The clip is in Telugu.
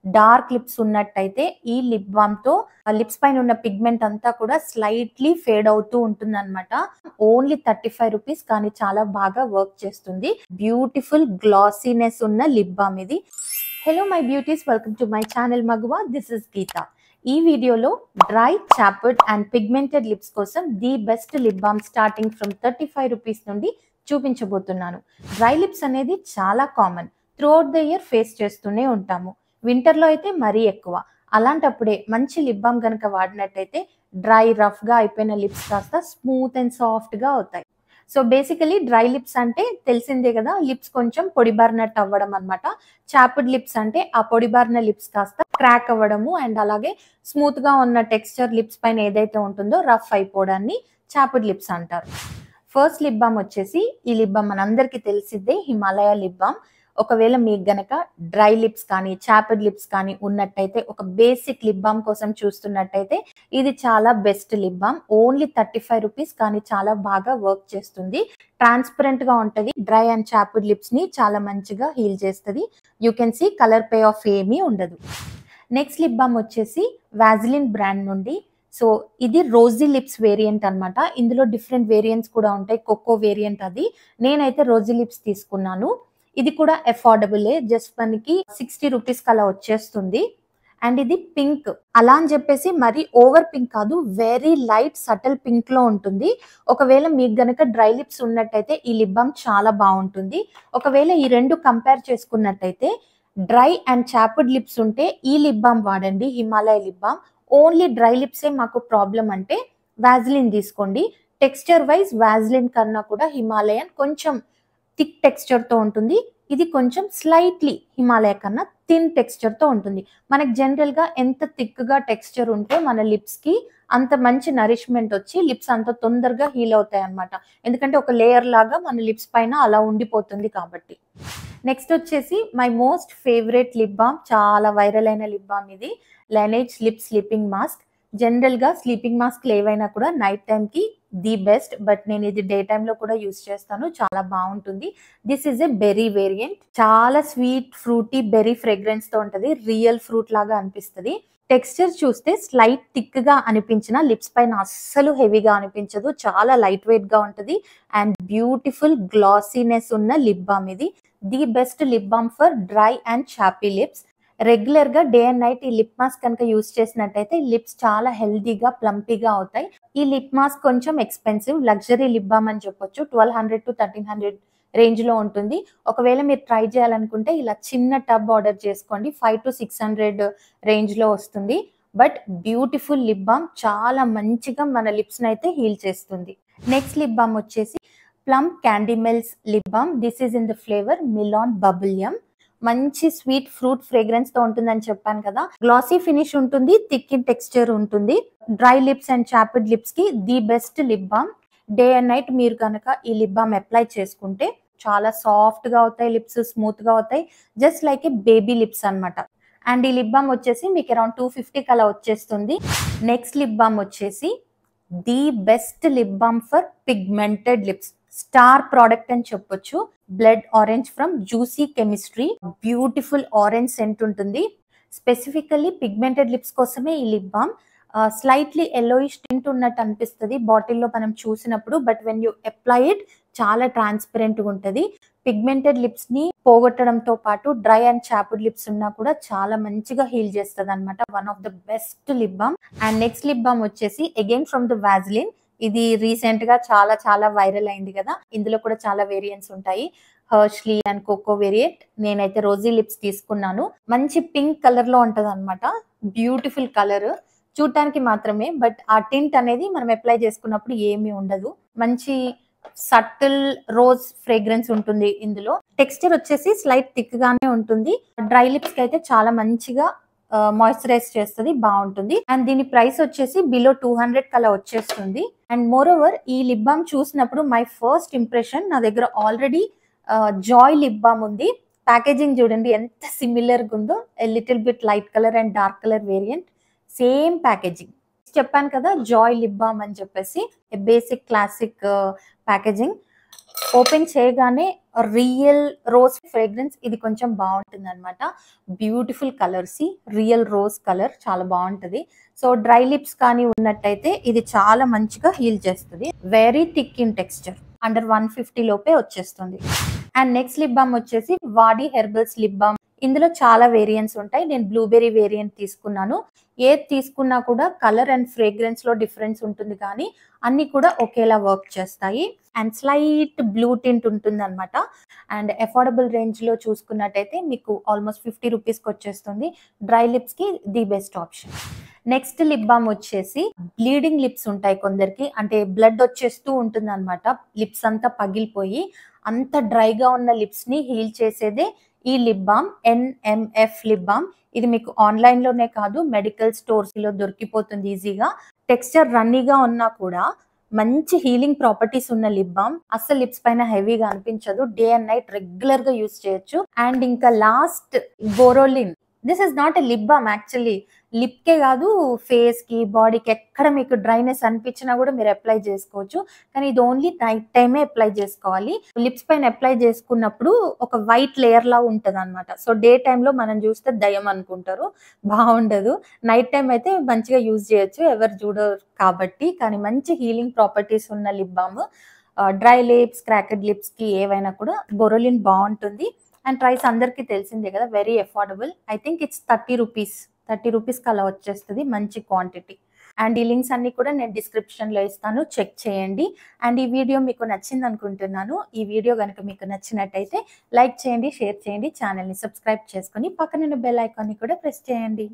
డార్క్ లిప్స్ ఉన్నట్టయితే ఈ లిప్ బామ్ తో లిప్స్ పైన ఉన్న పిగ్మెంట్ అంతా కూడా స్లైట్లీ ఫేడ్ అవుతూ ఉంటుంది అనమాట. ఓన్లీ 35 రూపీస్, కానీ చాలా బాగా వర్క్ చేస్తుంది. బ్యూటిఫుల్ గ్లాసీనెస్ ఉన్న లిప్ బామ్ ఇది. Hello my beauties, welcome to my channel మగువా. దిస్ ఇస్ గీత. ఈ వీడియోలో డ్రై, చాపర్డ్ అండ్ పిగ్మెంటెడ్ లిప్స్ కోసం the best lip balm starting from 35 rupees నుండి చూపించబోతున్నాను. డ్రై లిప్స్ అనేది చాలా common, throughout the year face చేస్తూనే ఉంటాము. వింటర్లో అయితే మరీ ఎక్కువ. అలాంటప్పుడే మంచి లిప్ బామ్ కనుక వాడినట్టయితే డ్రై, రఫ్గా అయిపోయిన లిప్స్ కాస్త స్మూత్ అండ్ సాఫ్ట్గా అవుతాయి. సో బేసికలీ డ్రై లిప్స్ అంటే తెలిసిందే కదా, లిప్స్ కొంచెం పొడిబారినట్టు అవ్వడం అనమాట. చాప్డ్ లిప్స్ అంటే ఆ పొడిబారిన లిప్స్ కాస్త క్రాక్ అవ్వడము అండ్ అలాగే స్మూత్ గా ఉన్న టెక్స్చర్ లిప్స్ పైన ఏదైతే ఉంటుందో రఫ్ అయిపోవడాన్ని చాప్డ్ లిప్స్ అంటారు. ఫస్ట్ లిప్ బామ్ వచ్చేసి, ఈ లిప్ బామ్ మనందరికీ తెలిసిద్దే, హిమాలయ లిప్ బామ్. ఒకవేళ మీకు గనక డ్రై లిప్స్ కానీ చాప్డ్ లిప్స్ కానీ ఉన్నట్టయితే, ఒక బేసిక్ లిప్ బామ్ కోసం చూస్తున్నట్టయితే ఇది చాలా best lip balm. Only 35 rupees, కానీ చాలా బాగా వర్క్ చేస్తుంది. ట్రాన్స్పరెంట్ గా ఉంటది. డ్రై అండ్ చాప్డ్ లిప్స్ ని చాలా మంచిగా హీల్ చేస్తుంది. You can see colour payoff ఏమీ ఉండదు. నెక్స్ట్ లిప్ బామ్ వచ్చేసి వాజిలిన్ బ్రాండ్ నుండి. సో ఇది రోజీ లిప్స్ వేరియంట్ అనమాట. ఇందులో డిఫరెంట్ వేరియంట్స్ కూడా ఉంటాయి. కోకో వేరియంట్ అది. నేనైతే రోజీ లిప్స్ తీసుకున్నాను. ఇది కూడా అఫోర్డబులే, జస్ట్ మనకి 60 రూపీస్ అలా వచ్చేస్తుంది. అండ్ ఇది పింక్, అలా అని చెప్పేసి మరి ఓవర్ పింక్ కాదు, వెరీ లైట్ సటిల్ పింక్ లో ఉంటుంది. ఒకవేళ మీకు గనక డ్రై లిప్స్ ఉన్నట్టయితే ఈ లిప్ బామ్ చాలా బాగుంటుంది. ఒకవేళ ఈ రెండు కంపేర్ చేసుకున్నట్టయితే, డ్రై అండ్ చాప్డ్ లిప్స్ ఉంటే ఈ లిప్ బామ్ వాడండి, Himalaya lip balm. Only dry లిప్సే మాకు ప్రాబ్లం అంటే వాజిలిన్ తీసుకోండి. టెక్స్చర్ వైజ్ వాజిలిన్ కన్నా కూడా హిమాలయన్ కొంచెం థిక్ టెక్స్చర్ తో ఉంటుంది. ఇది కొంచెం స్లైట్లీ హిమాలయ కన్నా థిన్ టెక్స్చర్ తో ఉంటుంది. మనకి జనరల్ గా ఎంత థిక్ గా టెక్స్చర్ ఉంటే మన లిప్స్ కి అంత మంచి నరిష్మెంట్ వచ్చి లిప్స్ అంత తొందరగా హీల్ అవుతాయి అన్నమాట. ఎందుకంటే ఒక లేయర్ లాగా మన లిప్స్ పైన అలా ఉండిపోతుంది కాబట్టి. నెక్స్ట్ వచ్చేసి my most favourite lip balm, చాలా వైరల్ అయిన లిప్ బామ్ ఇది, lineage lip sleeping mask. General గా స్లీపింగ్ మాస్క్ ఏవైనా కూడా నైట్ టైం కి ది బెస్ట్, బట్ నేను ఇది డే టైమ్ లో కూడా యూస్ చేస్తాను, చాలా బాగుంటుంది. This is a berry variant. చాలా స్వీట్ ఫ్రూటీ బెర్రీ ఫ్రేగ్రెన్స్ తో ఉంటది. రియల్ ఫ్రూట్ లాగా అనిపిస్తుంది. టెక్స్చర్ చూస్తే స్లైట్ థిక్ గా అనిపించిన లిప్స్ పైన అస్సలు హెవీగా అనిపించదు. చాలా లైట్ వెయిట్ గా ఉంటది అండ్ బ్యూటిఫుల్ గ్లాసీనెస్ ఉన్న లిప్ బామ్ ఇది. The best lip balm for dry and choppy lips. Regular గా డే అండ్ నైట్ ఈ లిప్ మాస్క్ కనుక యూస్ చేసినట్టయితే లిప్స్ చాలా హెల్దీగా ప్లంపీగా అవుతాయి. ఈ లిప్ మాస్క్ కొంచెం ఎక్స్పెన్సివ్, లగ్జరీ లిప్ బామ్ అని చెప్పొచ్చు. 1200 to 1300 రేంజ్ లో ఉంటుంది. ఒకవేళ మీరు ట్రై చేయాలనుకుంటే ఇలా చిన్న టబ్ ఆర్డర్ చేసుకోండి, 500 to 600 రేంజ్ లో వస్తుంది. బట్ బ్యూటిఫుల్ లిప్ బామ్, చాలా మంచిగా మన లిప్స్ అయితే హీల్ చేస్తుంది. నెక్స్ట్ లిప్ బామ్ వచ్చేసి plum candy melts lip balm. This is in the flavour melon bubble yum. మంచి స్వీట్ ఫ్రూట్ ఫ్రేగ్రెన్స్ తో ఉంటుందని చెప్పాను కదా. గ్లాసీ ఫినిష్ ఉంటుంది, థిక్ ఇన్ టెక్స్చర్ ఉంటుంది. Dry lips and chapped lips కి the best lip balm. Day and night మీరు కనుక ఈ లిప్ బామ్ అప్లై చేసుకుంటే చాలా సాఫ్ట్ గా అవుతాయి లిప్స్, స్మూత్ గా అవుతాయి, just like a baby lips అనమాట. అండ్ ఈ లిప్ బామ్ వచ్చేసి మీకు అరౌండ్ 250 అలా వచ్చేస్తుంది. నెక్స్ట్ లిప్ బామ్ వచ్చేసి the best lip balm for pigmented lips, star product అని చెప్పొచ్చు. Blood orange from Juicy Chemistry. Beautiful orange scent ఉంటుంది. స్పెసిఫికల్లీ పిగ్మెంటెడ్ లిప్స్ కోసమే ఈ lip balm. Slightly yellowish tint ఉన్నట్టు అనిపిస్తుంది బాటిల్లో మనం చూసినప్పుడు, but when you apply it చాలా ట్రాన్స్పరెంట్ గా ఉంటుంది. పిగ్మెంటెడ్ లిప్స్ ని పోగొట్టడంతో పాటు డ్రై అండ్ చాప్డ్ లిప్స్ ఉన్నా కూడా చాలా మంచిగా హీల్ చేస్తుంది అనమాట. One of the best lip balm. And next lip balm వచ్చేసి అగైన్ ఫ్రమ్ ద వాజిలిన్. ఇది రీసెంట్ గా చాలా చాలా వైరల్ అయింది కదా. ఇందులో కూడా చాలా వేరియంట్స్ ఉంటాయి. హర్ష్లీ అండ్ కోకో వేరియంట్. నేనైతే రోజీ లిప్స్ తీసుకున్నాను. మంచి పింక్ కలర్ లో ఉంటది అనమాట. బ్యూటిఫుల్ కలర్ చూడటానికి మాత్రమే, బట్ ఆ టింట్ అనేది మనం అప్లై చేసుకున్నప్పుడు ఏమీ ఉండదు. మంచి సటిల్ రోజ్ ఫ్రేగ్రెన్స్ ఉంటుంది ఇందులో. టెక్స్చర్ వచ్చేసి స్లైట్ థిక్ గానే ఉంటుంది. డ్రై లిప్స్ కి అయితే చాలా మంచిగా మాయిశ్చరైజ్ చేస్తుంది, బాగుంటుంది. అండ్ దీని ప్రైస్ వచ్చేసి బిలో 200 అలా వచ్చేస్తుంది. అండ్ మోర్ ఓవర్ ఈ లిప్ బామ్ చూసినప్పుడు మై ఫస్ట్ ఇంప్రెషన్, నా దగ్గర ఆల్రెడీ జాయ్ లిప్ బామ్ ఉంది. ప్యాకేజింగ్ చూడండి ఎంత సిమిలర్ గా ఉందో. Little bit light colour and dark colour variant, same packaging. చెప్పాను కదా జాయ్ లిప్ బామ్ అని చెప్పేసి, బేసిక్ క్లాసిక్ ప్యాకేజింగ్. ఓపెన్ చేయగానే రియల్ రోజ్ ఫ్రేగ్రెన్స్ ఇది కొంచెం బాగుంటుంది అనమాట. Beautiful colours, real rose colour చాలా బాగుంటది. సో డ్రై లిప్స్ కానీ ఉన్నట్టయితే ఇది చాలా మంచిగా హీల్ చేస్తుంది. Very thick in texture, under 150 లోపే వచ్చేస్తుంది. అండ్ నెక్స్ట్ లిప్ బామ్ వచ్చేసి వాడి హెర్బల్స్ లిప్ బామ్. ఇందులో చాలా వేరియంట్స్ ఉంటాయి. నేను బ్లూబెర్రీ వేరియంట్ తీసుకున్నాను. ఏది తీసుకున్నా కూడా కలర్ అండ్ ఫ్రేగ్రెన్స్ లో డిఫరెన్స్ ఉంటుంది, కానీ అన్ని కూడా ఒకేలా వర్క్ చేస్తాయి. అండ్ స్లైట్ బ్లూ టింట్ ఉంటుంది అనమాట. అండ్ అఫోర్డబుల్ రేంజ్ లో చూసుకున్నట్టయితే మీకు ఆల్మోస్ట్ 50 రూపీస్కి వచ్చేస్తుంది. డ్రై లిప్స్ కి the best option. Next lip balm వచ్చేసి బ్లీడింగ్ లిప్స్ ఉంటాయి కొందరికి, అంటే బ్లడ్ వచ్చేస్తూ ఉంటుంది అనమాట. లిప్స్ అంతా పగిలిపోయి అంత డ్రైగా ఉన్న లిప్స్ ని హీల్ చేసేదే ఈ lip balm, NMF lip balm. ఇది మీకు ఆన్లైన్ లోనే కాదు, మెడికల్ స్టోర్స్ లో దొరికిపోతుంది ఈజీగా. టెక్స్చర్ రన్నీగా ఉన్నా కూడా మంచి హీలింగ్ ప్రాపర్టీస్ ఉన్న లిప్ బామ్. అస్సలు లిప్స్ పైన హెవీగా అనిపించదు. డే అండ్ నైట్ రెగ్యులర్ గా యూస్ చేయొచ్చు. అండ్ ఇంకా last Boroline. This is not a lip balm actually. Lip కే కాదు, ఫేస్ కి, బాడీకి ఎక్కడ మీకు డ్రైనెస్ అనిపించినా కూడా మీరు అప్లై చేసుకోవచ్చు. కానీ ఇది ఓన్లీ నైట్ టైమే అప్లై చేసుకోవాలి. లిప్స్ పైన అప్లై చేసుకున్నప్పుడు ఒక వైట్ లేయర్ లా ఉంటది అనమాట. సో డే టైంలో మనం చూస్తే దయ్యం అనుకుంటారు, బాగుండదు. నైట్ టైం అయితే మంచిగా యూజ్ చేయొచ్చు, ఎవరు చూడరు కాబట్టి. కానీ మంచి హీలింగ్ ప్రాపర్టీస్ ఉన్న lip balm. Dry lips, cracked lips కి ఏవైనా కూడా బొరోలిన్ బాగుంటుంది. అండ్ ప్రైస్ అందరికీ తెలిసిందే కదా, very affordable. I think it's 30 rupees. 30 రూపీస్కి అలా వచ్చేస్తుంది, మంచి క్వాంటిటీ. అండ్ ఈ లింక్స్ అన్ని కూడా నేను డిస్క్రిప్షన్లో ఇస్తాను, చెక్ చేయండి. అండ్ ఈ వీడియో మీకు నచ్చింది అనుకుంటున్నాను. ఈ వీడియో కనుక మీకు నచ్చినట్టయితే లైక్ చేయండి, షేర్ చేయండి, ఛానల్ని సబ్స్క్రైబ్ చేసుకొని పక్కనున్న బెల్ ఐకాన్ని కూడా ప్రెస్ చేయండి.